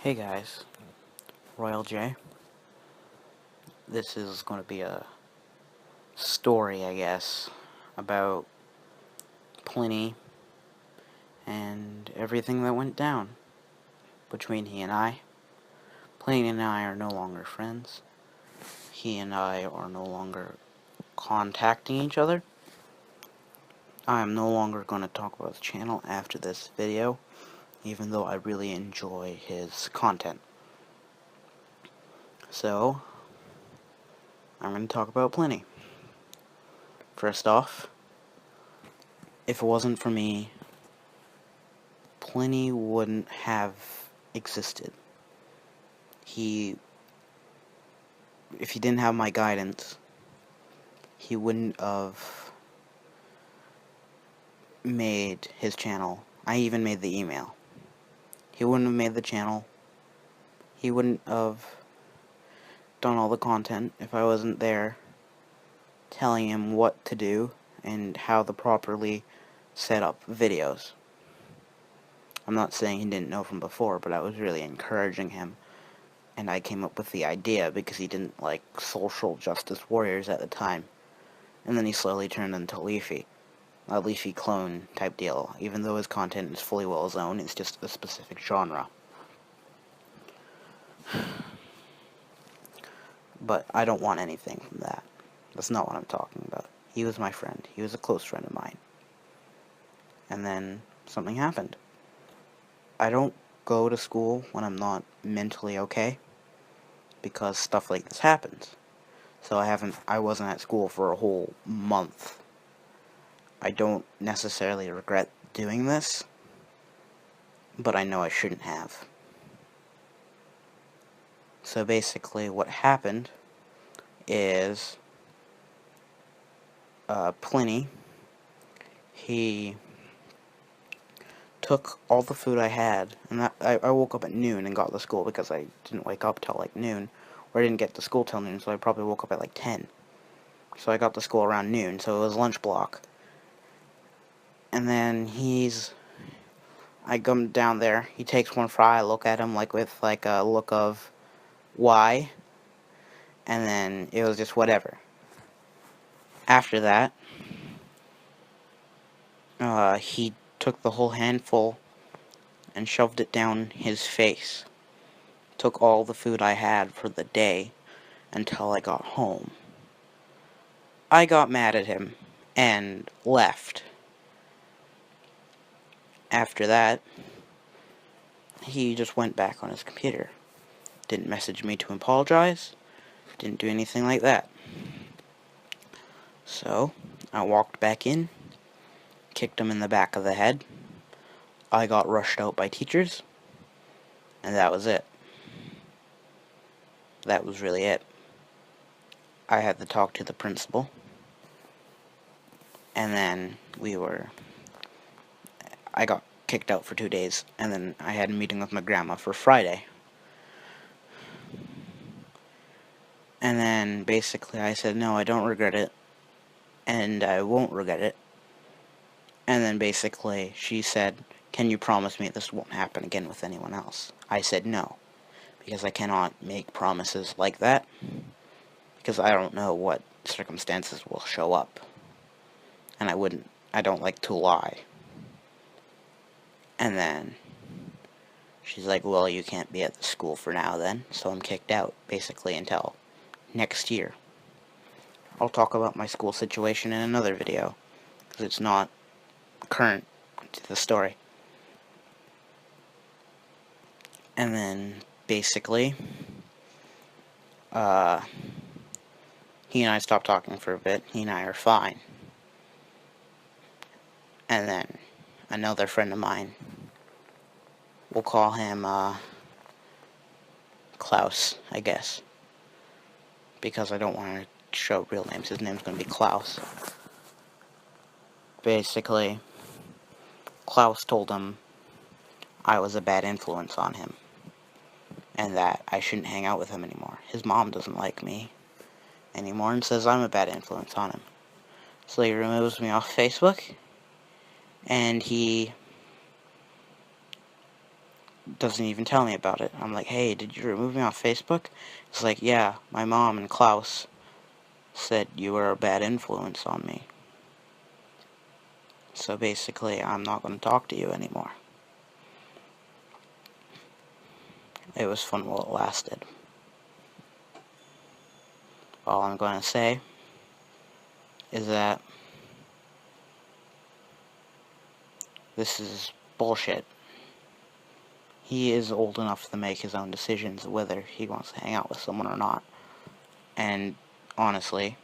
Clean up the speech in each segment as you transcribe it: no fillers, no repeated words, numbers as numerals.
Hey guys, Royal J. This is going to be a story, I guess, about Pliny and everything that went down between he and I. Pliny and I are no longer friends. He and I are no longer contacting each other. I am no longer going to talk about the channel after this video, even though I really enjoy his content. So, I'm going to talk about Pliny. First off, if it wasn't for me, Pliny wouldn't have existed. If he didn't have my guidance, he wouldn't have made his channel. I even made the email. He wouldn't have made the channel. He wouldn't have done all the content if I wasn't there telling him what to do and how to properly set up videos. I'm not saying he didn't know from before, but I was really encouraging him. And I came up with the idea because he didn't like social justice warriors at the time. And then he slowly turned into Leafy. A Leafy clone type deal. Even though his content is fully well his own, it's just a specific genre. But I don't want anything from that. That's not what I'm talking about. He was my friend. He was a close friend of mine. And then something happened. I don't go to school when I'm not mentally okay, because stuff like this happens. So I wasn't at school for a whole month. I don't necessarily regret doing this, but I know I shouldn't have. So basically what happened is Pliny, he took all the food I had, and I woke up at noon and got to school because I didn't wake up till like noon, or I didn't get to school till noon, so I probably woke up at like 10. So I got to school around noon, so it was lunch block. And then I come down there, he takes one fry, I look at him like with like a look of why, and then it was just whatever. After that, he took the whole handful and shoved it down his face. Took all the food I had for the day until I got home. I got mad at him and left. After that, he just went back on his computer. Didn't message me to apologize. Didn't do anything like that. So, I walked back in, kicked him in the back of the head. I got rushed out by teachers, and that was it. That was really it. I had to talk to the principal, and then I got kicked out for 2 days, and then I had a meeting with my grandma for Friday. And then basically I said, no, I don't regret it, and I won't regret it. And then basically she said, can you promise me this won't happen again with anyone else? I said no, because I cannot make promises like that, because I don't know what circumstances will show up. And I don't like to lie. And then she's like, well, you can't be at the school for now then, so I'm kicked out, basically until next year. I'll talk about my school situation in another video, because it's not current to the story. And then, basically, he and I stopped talking for a bit. He and I are fine. And then, another friend of mine, we'll call him, Klaus, I guess. Because I don't want to show real names. His name's going to be Klaus. Basically, Klaus told him I was a bad influence on him, and that I shouldn't hang out with him anymore. His mom doesn't like me anymore and says I'm a bad influence on him. So he removes me off Facebook, and he doesn't even tell me about it. I'm like, hey, did you remove me off Facebook? It's like, yeah, my mom and Klaus said you were a bad influence on me. So basically, I'm not going to talk to you anymore. It was fun while it lasted. All I'm going to say is that this is bullshit. He is old enough to make his own decisions whether he wants to hang out with someone or not. And honestly,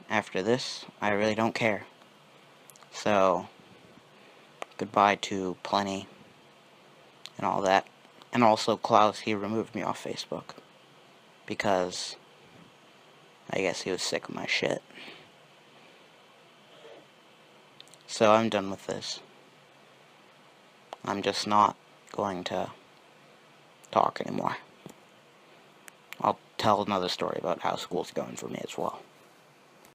after this, I really don't care. So, goodbye to Pliny and all that. And also Klaus, he removed me off Facebook. Because I guess he was sick of my shit. So I'm done with this. I'm just not going to talk anymore. I'll tell another story about how school's going for me as well.